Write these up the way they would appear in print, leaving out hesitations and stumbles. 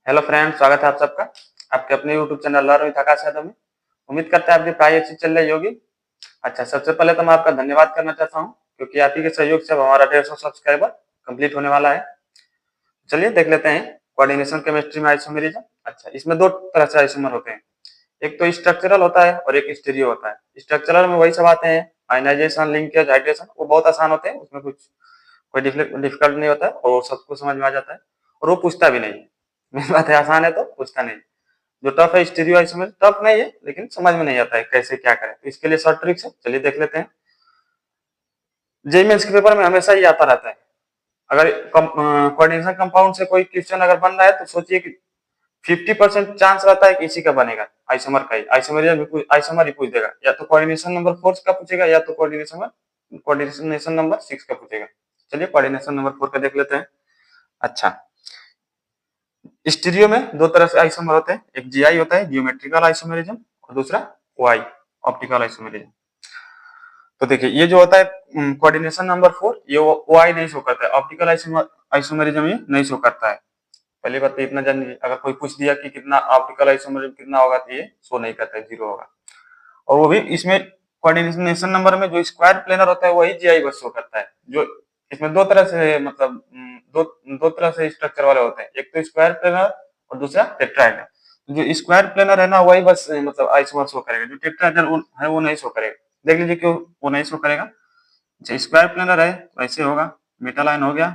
Hello friend, स्वागत है आप सबका आपके अपने यूट्यूब चैनल लर्न विद आकाश यादव में। उम्मीद करते हैं आपकी पढ़ाई अच्छी चल रही होगी। अच्छा, सबसे पहले तो मैं आपका धन्यवाद करना चाहता हूं क्योंकि आप ही के सहयोग से अब हमारा 150 सब्सक्राइबर कंप्लीट होने वाला है। चलिए देख लेते हैं कोऑर्डिनेशन केमिस्ट्री में आइसोमेरिज्म। अच्छा, इसमें दो तरह से आइसोमर होते हैं, एक तो स्ट्रक्चरल होता है और एक स्टीरियो होता है। स्ट्रक्चरल में वही सब आते हैं, आयनाइजेशन, लिंकेज, हाइड्रेशन, वो बहुत आसान होते हैं, उसमें कुछ कोई डिफिकल्ट नहीं होता है और सबको समझ में आ जाता है और वो पूछता भी नहीं है। मेरी बात है, आसान है तो पूछता नहीं। जो टफ है स्टीरियो आइसोमेर, टफ नहीं है लेकिन समझ में नहीं आता है कैसे क्या करें, तो इसके लिए शॉर्ट ट्रिक्स है, चलिए देख लेते हैं। जेईई मेंस के पेपर में हमेशा ही आता रहता है। अगर कोऑर्डिनेशन कंपाउंड से कोई क्वेश्चन अगर बन रहा है तो सोचिए कि 50% चांस रहता है कि इसी का बनेगा, आइसोमर का ही। आइसोमर ही पूछ देगा, या तो कोऑर्डिनेशन नंबर 4 का पूछेगा या तो कोऑर्डिनेशन नंबर 6 का पूछेगा। चलिए कोऑर्डिनेशन नंबर 4 का देख लेते हैं। अच्छा, स्टीरियो में दो तरह से आइसोमर होते हैं, एक जीआई होता है, जियोमेट्रिकल आइसोमेरिज्म, और दूसरा ओआई, ऑप्टिकल आइसोमेरिज्म। तो देखिए, ये जो होता है कोऑर्डिनेशन नंबर 4, ये ओआई नहीं शो करता है, ऑप्टिकल आइसोमेरिज्म ये नहीं शो करता है। पहली बात तो इतना जान लीजिए, अगर कोई पूछ दिया कि कितना ऑप्टिकल आइसोमेरिज्म कितना होगा तो ये शो नहीं करता है, 0 होगा। और वो भी इसमें कोऑर्डिनेशन नंबर में जो स्क्वायर प्लेनर होता है वही जीआई बस शो करता है। जो इसमें दो तरह से मतलब दो दो तरह से स्ट्रक्चर वाले होते हैं, एक तो स्क्वायर प्लेनर और दूसरा टेट्राहेड्रल। जो स्क्वायर प्लेनर है ना वही बस मतलब आइसोमर शो करेगा, जो टेट्राहेड्रल है वो नहीं शो करेगा। देख लीजिए क्यों वो नहीं शो करेगा। अच्छा, स्क्वायर प्लेनर है तो ऐसे होगा, मेटल आयन हो गया।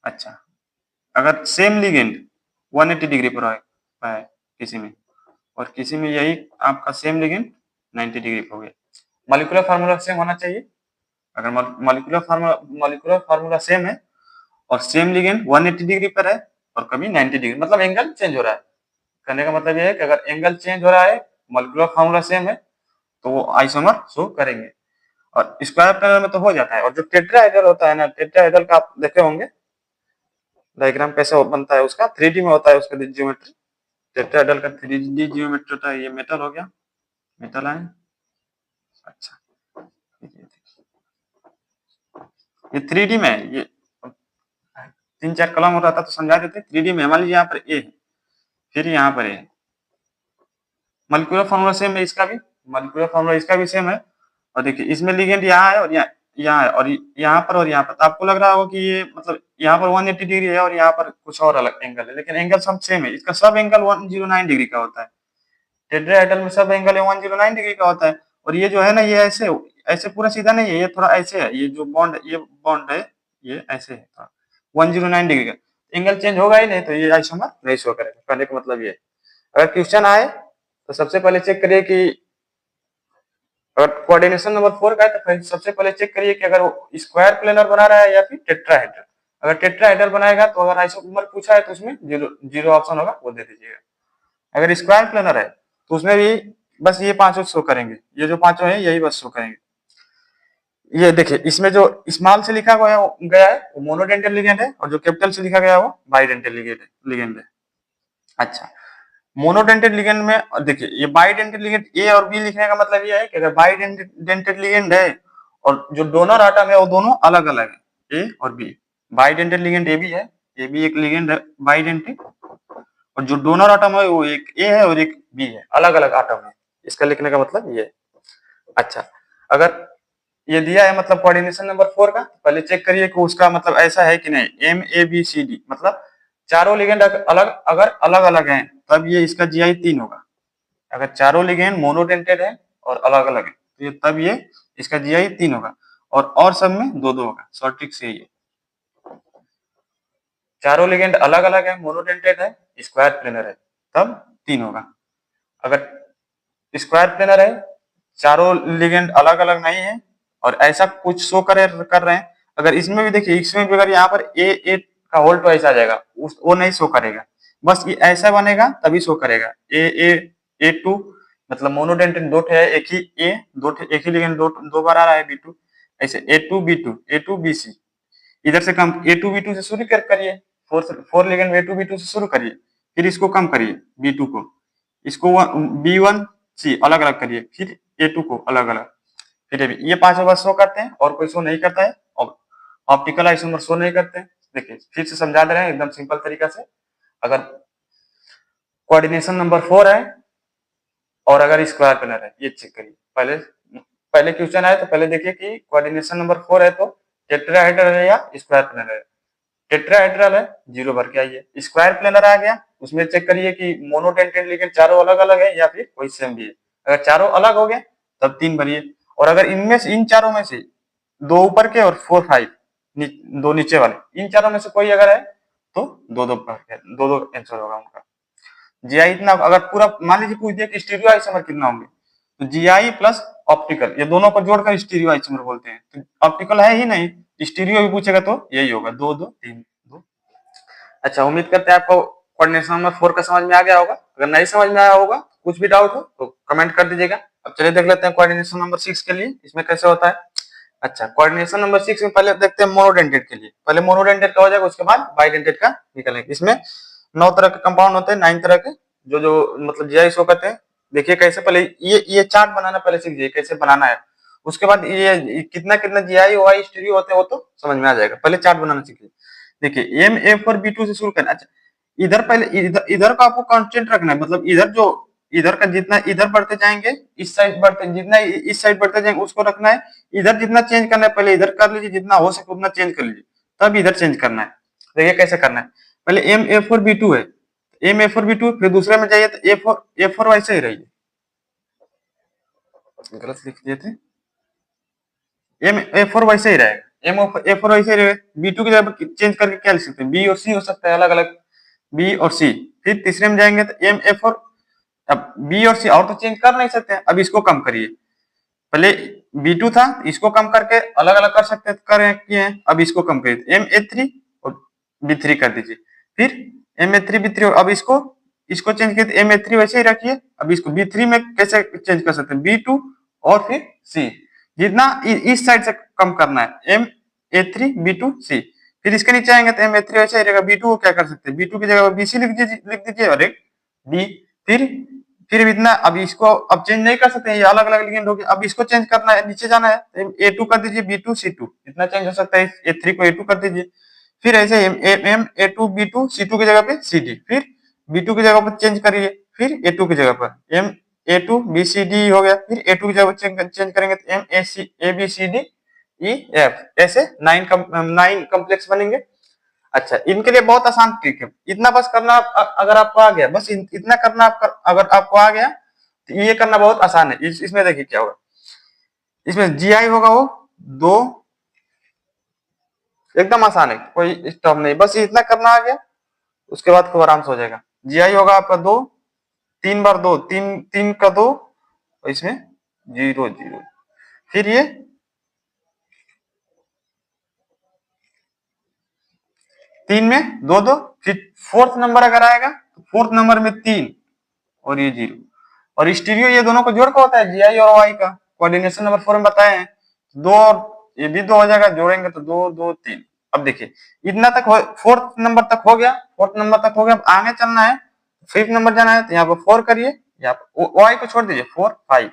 अच्छा, अगर सेम लिगेंड 180 डिग्री पर है किसी में, और किसी में यही आपका सेम लिगेंड 90 डिग्री पर हो गया, मॉलिक्यूलर फार्मूला सेम होना चाहिए। अगर मॉलिक्यूलर फार्मूला सेम है और सेम लिगेंड 180 डिग्री पर है और कभी 90 डिग्री, मतलब एंगल चेंज हो रहा है। कहने का मतलब ये है कि अगर एंगल चेंज हो रहा है, मॉलिक्यूलर फार्मूला सेम है, तो वो आइसोमर शो करेंगे। और स्क्वायर प्लेनर में तो हो जाता है। और जो टेट्राहेड्रल होता है ना, टेट्राहेड्रल का आप देखे होंगे डायग्राम कैसे बनता है उसका, 3D में होता है उसका जियोमेट्री। टेट्राहेड्रल का 3D जियोमेट्री होता है। ये मेटल हो गया, मेटल आयन। अच्छा, ये 3D में है। ये 3-4 कलम हो रहा था तो समझा देते। 3D में मान लीजिए यहाँ पर ए है, फिर यहाँ पर ए, मॉलिक्यूलर फार्मूला सेम है इसका भी, मॉलिक्यूलर फार्मूला इसका भी सेम है। और देखिए इसमें लिगेंड यहाँ है और यहाँ है, और यहाँ पर और यहाँ पर। तो आपको लग रहा होगा कि ये मतलब यहाँ पर 180 डिग्री है और यहाँ पर कुछ और अलग एंगल है, लेकिन एंगल सब सेम है। इसका सब एंगल 109 डिग्री का होता है। टेट्राहेड्रल में सब एंगल 109 डिग्री का होता है। और ये जो है ना, ये ऐसे ऐसे पूरा सीधा नहीं है, ये थोड़ा ऐसे है। ये जो बॉन्ड, ये बॉन्ड है, ये ऐसे है थोड़ा 109 डिग्री का। एंगल चेंज होगा ही नहीं तो ये आइसोमर नहीं शो करेगा। कहने का मतलब ये है, अगर क्वेश्चन आए तो सबसे पहले चेक करिए कि अगर कोऑर्डिनेशन नंबर 4 का है तो फिर सबसे पहले चेक करिए कि अगर वो स्क्वायर प्लेनर बना रहा है या फिर टेट्राहेड्रल। अगर टेट्राहेड्रल बनाएगा तो अगर आइसोमर पूछा है तो उसमें जीरो जीरो ऑप्शन होगा, वो दे दीजिएगा। अगर स्क्वायर प्लेनर है तो उसमें भी बस ये पांचों शो करेंगे, ये जो पांचों है यही बस शो करेंगे। ये देखिए, इसमें जो स्मॉल से लिखा गया है वो मोनोडेंटल लिगेंड है, और जो कैपिटल से लिखा गया है वो बाइडेंटल लिगेंड है। अच्छा, मोनोडेंटेड लिगेंड में देखिए, ये बाइडेंटेड लिगेंड ए और बी लिखने का मतलब ये है कि अगर बाइडेंटेड लिगेंड है और जो डोनर आटम है वो दोनों अलग अलग है, ए और B. Bidentate ligand A B है, ए बी एक लिगेंड है बाइडेंटेड, और जो डोनर आटम है वो एक ए है और एक बी है, अलग अलग आटम है। इसका लिखने का मतलब ये है। अच्छा, अगर ये दिया है मतलब कोऑर्डिनेशन नंबर 4 का, पहले चेक करिए कि उसका मतलब ऐसा है कि नहीं, M A B C D, मतलब चारों लिगेंड अगर अलग अलग हैं तब ये इसका जीआई 3 होगा। अगर चारों लिगेंड मोनोडेंटेड है और अलग अलग है तो ये तब ये इसका जीआई 3 होगा, और सब में 2-2 होगा। शॉर्ट ट्रिक से ये चारों लिगेंड अलग अलग है, मोनोडेंटेड है, स्क्वायर प्लेनर है, तब 3 होगा। अगर स्क्वायर प्लेनर है, चारों लिगेंड अलग अलग नहीं है और ऐसा कुछ शो कर रहे हैं, अगर इसमें भी देखिए, इसमें भी अगर यहाँ पर ए का होल ट्वाइस आ जाएगा, वो नहीं शो करेगा, बस ये ऐसा बनेगा तभी शो करेगा। ए टू, मतलब मोनोडेंटेड दो है, एक ही ए दो एक ही लिगेंड दो बार आ रहा है, बी टू, ऐसे ए टू बी सी। इधर से कम ए टू बी टू से शुरू करिए, four ligand A two B two से शुरू करिए, फिर इसको कम करिए बी टू को, इसको बी वन सी अलग अलग करिए, फिर ए टू को अलग अलग, फिर ये पांचों बस शो करते हैं और कोई शो नहीं करता है। और ऑप्टिकल आइसोमर शो नहीं करते हैं। देखिए फिर से समझा दे रहे हैं एकदम सिंपल तरीका से। अगर कोऑर्डिनेशन नंबर 4 है और अगर स्क्वायर प्लेनर है, ये चेक करिए। पहले पहले क्वेश्चन आए तो पहले देखिए कि कोऑर्डिनेशन नंबर 4 है तो टेट्राहेड्रल है या स्क्वायर प्लेनर है। टेट्राहेड्रल है, 0 भर के आइए। स्क्वायर प्लेनर आ गया, उसमें चेक करिए कि मोनोडेंटेड लेकिन चारों अलग अलग है या फिर कोई सेम भी है। अगर चारों अलग हो गए तब 3 भरिए, और अगर इनमें से इन चारों में से 2 ऊपर के और 4 5 दो नीचे वाले, इन चारों में से कोई अगर है तो 2 2 दो दो आंसर होगा उनका। जीआई इतना, अगर पूरा मान लीजिए पूछ दिया कि स्टीरियो आइसोमर कितना होंगे, तो जीआई प्लस ऑप्टिकल ये दोनों को जोड़कर स्टीरियो आइसोमर बोलते हैं। तो ऑप्टिकल है ही नहीं, स्टीरियो भी पूछेगा तो यही होगा, 2 2 3 2। अच्छा, उम्मीद करते हैं आपको कोऑर्डिनेशन नंबर 4 का समझ में आ गया होगा। अगर नहीं समझ में आया होगा, कुछ भी डाउट हो तो कमेंट कर दीजिएगा। अब चलिए देख लेते हैं कोऑर्डिनेशन नंबर 6 के लिए इसमें कैसे होता है। अच्छा, कोऑर्डिनेशन नंबर 6 में पहले देखते हैं मोनोडेंटेड के लिए। पहले मोनोडेंटेड का हो जाएगा, उसके बाद बाइडेंटेड का निकलेंगे। इसमें 9 तरह के कंपाउंड होते हैं, 9 तरह के, जो मतलब जीआई शो करते हैं। देखिए कैसे, पहले ये चार्ट बनाना पहले सीख जाइए कैसे बनाना है। उसके बाद ये कितना कितना जीआई ओआई स्टीरियो होते हैं वो तो समझ में आ जाएगा। पहले चार्ट बनाना सीखिए। देखिए एम ए फॉर बी2 से शुरू करना। अच्छा, इधर पहले इधर का आपको कांस्टेंट रखना है, मतलब इधर जो इधर का जितना इधर बढ़ते जाएंगे, इस साइड बढ़ते जितना इस साइड बढ़ते जाएंगे उसको रखना है। इधर जितना चेंज करना है पहले इधर कर लीजिए, जितना हो सके उतना चेंज कर लीजिए, तब इधर चेंज करना है। देखिए कैसे करना है। पहले एम ए फॉर बी2 है, एम ए फॉर बी2, फिर दूसरे में जाइए तो ए फॉर वैसे ही रहिए, गलत लिख दिए थे। एम ए फॉर वैसे ही रहेगा, ए फॉर वैसे ही रहेगा। बी2 की जगह चेंज करके क्या लिख सकते हैं, बी और सी हो सकता है अलग अलग, बी और सी। फिर तीसरे में जाएंगे तो एम ए फॉर, अब बी और सी और तो चेंज कर नहीं सकते हैं, अब इसको कम करिए। पहले बी2 था, इसको कम करके अलग अलग कर सकते किए हैं, अब इसको कम करिए, एम ए थ्री और बी3 कर दीजिए। फिर एम ए थ्री बी3, अब इसको इसको चेंज किए, एम ए थ्री वैसे ही रखिए। अब इसको बी3 में कैसे चेंज कर सकते हैं, बी2 और फिर सी, जितना इस साइड से कम करना है, M A three B two C. फिर इसके नीचे आएंगे तो एम ए थ्री वैसे ही रहेगा, बी टू को क्या कर सकते हैं, बी टू की जगह बी सी लिख दीजिए और एक बी। फिर इतना, अब इसको अब चेंज नहीं कर सकते हैं, ये अलग अलग लिगेंड हो गया। अब इसको चेंज करना है, नीचे जाना है तो ए टू कर दीजिए, बी टू सी टू, इतना चेंज हो सकता है। ए थ्री को ए टू कर दीजिए। फिर ऐसे M A two B two C two की जगह पे सी डी, फिर बी टू की जगह पर चेंज करिए, फिर ए टू की जगह पर M A two B C D हो गया। फिर ए टू की जगह चेंज करेंगे तो M A C A B C D E F, ऐसे 9 कॉम्प्लेक्स बनेंगे। अच्छा, इनके लिए बहुत आसान ट्रिक है, इतना बस करना। अगर आपको आ गया, बस इतना करना अगर आपको आ गया तो ये करना बहुत आसान है। इसमें देखिए क्या होगा, इसमें जी आई होगा वो 2, एकदम आसान है, कोई स्टॉप नहीं, बस इतना करना आ गया, उसके बाद खूब आराम से हो जाएगा। जी आई होगा आपका 2, 3 बार 2, 3 3 का 2, और इसमें 0 0, फिर ये 3 में 2 2, फिर फोर्थ नंबर अगर आएगा तो फोर्थ नंबर में 3 और ये 0। और स्टीरियो ये दोनों को जोड़ का होता है, जीआई और वाई का, कोऑर्डिनेशन नंबर 4 में बताए हैं। 2 और ये भी 2 हो जाएगा, जोड़ेंगे तो 2 2 3। अब देखिए इतना तक फोर्थ नंबर तक हो गया, फोर्थ नंबर तक हो गया। अब आगे चलना है, फिफ्थ नंबर जाना है तो यहाँ पर 4 करिए, यहाँ पर वाई को छोड़ दीजिए, 4 5।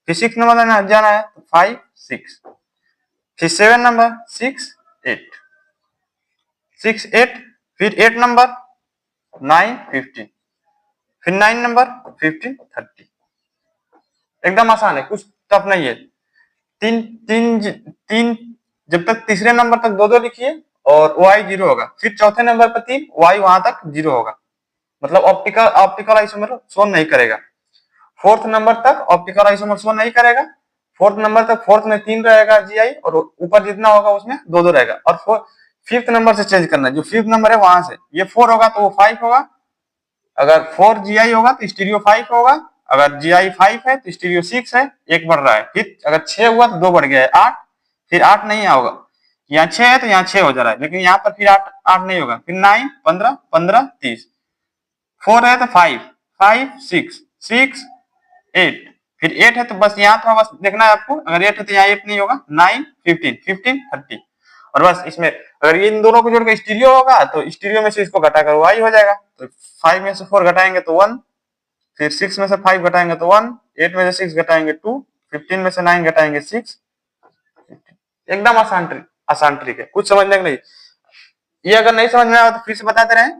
फिर 6 नंबर जाना है तो 5 6, फिर 7 नंबर 6 8 6 8, फिर 8 नंबर 9 15, फिर 9 नंबर 15 30। एकदम आसान है, कुछ टफ नहीं है। तीन तीन तीन, जब तक तीसरे नंबर तक 2 2 लिखिए और वाई 0 होगा, फिर चौथे नंबर पर 3, वाई वहां तक 0 होगा, मतलब ऑप्टिकल आइसोमर शो नहीं करेगा। फोर्थ नंबर तक ऑप्टिकल आइसोमर शो नहीं करेगा। फोर्थ नंबर तक, फोर्थ में 3 रहेगा जीआई और ऊपर जितना होगा उसमें 2 2 रहेगा। और फिफ्थ नंबर से चेंज करना है, जो फिफ्थ नंबर है वहां से, ये 4 होगा तो वो 5 होगा। अगर 4 जीआई होगा तो स्टीरियो 5 होगा। अगर जीआई 5 है तो स्टीरियो 6 है, एक बढ़ रहा है। फिर अगर 6 हुआ तो 2 बढ़ गया है 8, फिर 8 नहीं होगा, यहाँ 6 है तो यहाँ 6 हो जा रहा है, लेकिन यहाँ पर फिर 8 8 नहीं होगा। फिर 9 15 15 30, 4 है तो 5 5 6 6 8, फिर 8 है तो बस यहाँ थोड़ा बस देखना है आपको, अगर 8 है तो यहाँ 8 नहीं होगा, 9 15 15 30। और बस इसमें अगर इन दोनों को जोड़कर स्टीरियो होगा तो स्टीरियो में से इसको घटाकर वाई हो जाएगा। तो 5 में से 4 घटाएंगे तो 1, फिर 6 में से 5 घटाएंगे तो 1, 8 में से 6 घटाएंगे 2, 15 में से 9 घटाएंगे 6। एकदम आसान ट्रिक है, कुछ समझने का नहीं। ये अगर नहीं समझ में आया तो फिर से बताते रहे,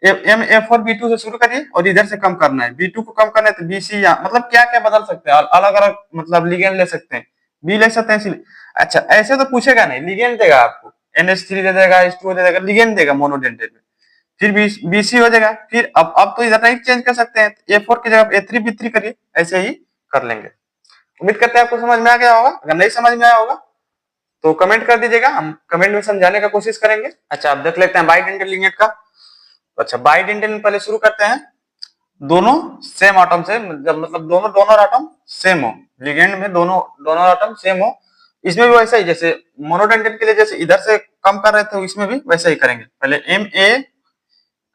एम A4 B2 से शुरू करिए और इधर से कम करना है, B2 को कम करना है तो BC या मतलब क्या क्या बदल सकते हैं, अलग अलग मतलब लिगेंड ले सकते हैं, B ले सकते हैं। अच्छा ऐसे तो पूछेगा नहीं, लिगेंड देगा आपको, NH3 दे देगा, H2 दे देगा, लिगेंड देगा मोनोडेंटेट में, फिर BC हो जाएगा। फिर अब तो इधर नहीं चेंज कर सकते हैं, A4 की जगह A3 B3 करिए, ऐसे ही कर लेंगे। उम्मीद करते हैं आपको समझ में आ गया होगा। अगर नहीं समझ में आया होगा तो कमेंट कर दीजिएगा, हम कमेंट में समझाने का कोशिश करेंगे। अच्छा अब देख लेते हैं बाइडेंटल लिगेंड का। अच्छा बाइडेंटल में पहले शुरू करते हैं, दोनों सेम एटम से, जब मतलब दोनों डोनर एटम सेम हो, लिगेंड में दोनों डोनर एटम सेम हो। इसमें भी वैसा ही, जैसे मोनोडेंटेट के लिए जैसे इधर से कम कर रहे थे, इसमें भी वैसा ही करेंगे। पहले MA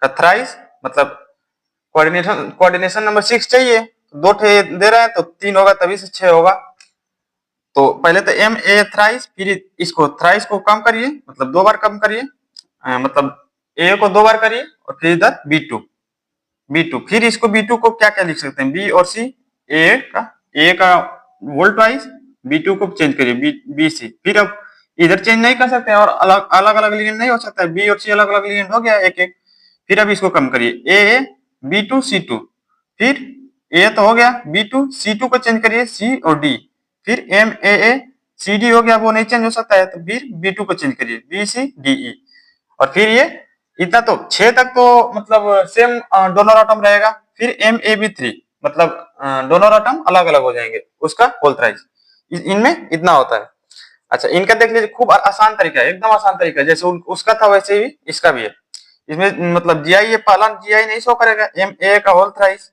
का थ्राइस, मतलब कोऑर्डिनेशन नंबर 6 चाहिए, दो दे रहे हैं तो 3 होगा, तभी से 6 होगा। तो पहले तो MA थ्राइस, फिर इसको थ्राइस को कम करिए, मतलब 2 बार कम करिए, मतलब A को 2 बार करिए, और फिर इधर B2, फिर इसको B2 को क्या क्या लिख सकते हैं, B और C, A का वोल्ट वाइज, B2 को चेंज करिए BC। फिर अब इधर चेंज नहीं कर सकते और अलग अलग लिगेंड नहीं हो सकता है, B और C अलग अलग लिगेंड हो गया एक एक। फिर अब इसको कम करिए, A B2 C2, फिर A तो हो गया, B2 C2 को चेंज करिए C और D, फिर MAA CD हो गया, वो नहीं चेंज हो सकता है, तो फिर B2 को चेंज करिए BC DE, और फिर ये इतना तो 6 तक तो मतलब सेम डोनर एटम रहेगा। फिर MAB3 मतलब डोनर एटम अलग अलग हो जाएंगे, उसका होल थ्राइस, इनमें इतना होता है। अच्छा इनका देख लीजिए, खूब आसान तरीका है, एकदम आसान तरीका है, जैसे उसका था वैसे ही इसका भी है। इसमें मतलब GI, ये पहला GI नहीं शो करेगा, MA का होल थ्राइस,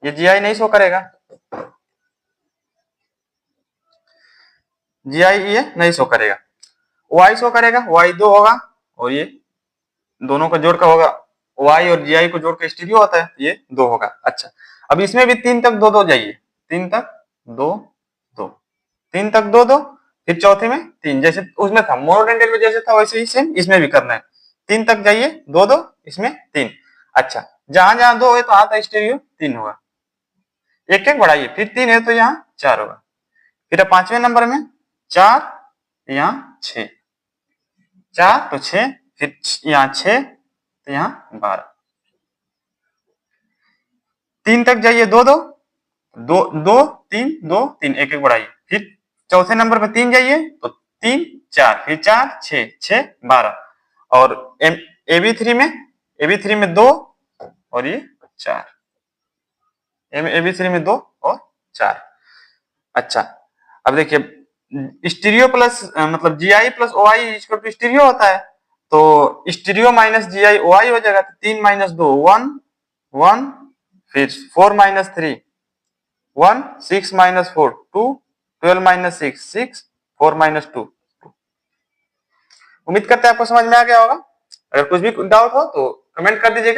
ये GI नहीं शो करेगा, GI ये नहीं शो करेगा। Y शो करेगा, Y2 होगा, और ये दोनों का जोड़ का होगा, Y और GI को जोड़ के स्टीरियो होता है, ये 2 होगा। अच्छा अब इसमें भी 3 तक 2 2 जाइए, 3 तक 2 2, 3 तक 2 2, फिर चौथे में 3, जैसे उसमें था मोनोडेंटेट में जैसे था वैसे ही सेम इसमें भी करना है। 3 तक जाइए, 2 2, इसमें 3। अच्छा जहां जहां 2 है तो वहां तक स्टीरियो 3 होगा, एक एक बढ़ाइए, फिर 3 है तो यहाँ 4 होगा, फिर अब 5वें नंबर में 4, यहाँ 6, 4 तो 6, फिर यहाँ 6 तो यहाँ 12, 3 तक जाइए, 2 2 2 2 3 2 3, एक एक बढ़ाइए, फिर चौथे नंबर पे 3 जाइए तो 3 4, फिर 4 6 6 12, और AB3 में 2 और ये 4, AB3 में 2 और 4। अच्छा अब देखिए स्टीरियो प्लस मतलब GI plus OI equal to stereo होता है, तो स्टीरियो माइनस GI OI हो जाएगा, 3 माइनस 2 1 1, फिर 4 माइनस 3 1, 6 माइनस 4 2, 12 माइनस 6 6, 4 माइनस 2 2। उम्मीद करते हैं आपको समझ में आ गया होगा। अगर कुछ भी डाउट हो तो कमेंट कर दीजिएगा।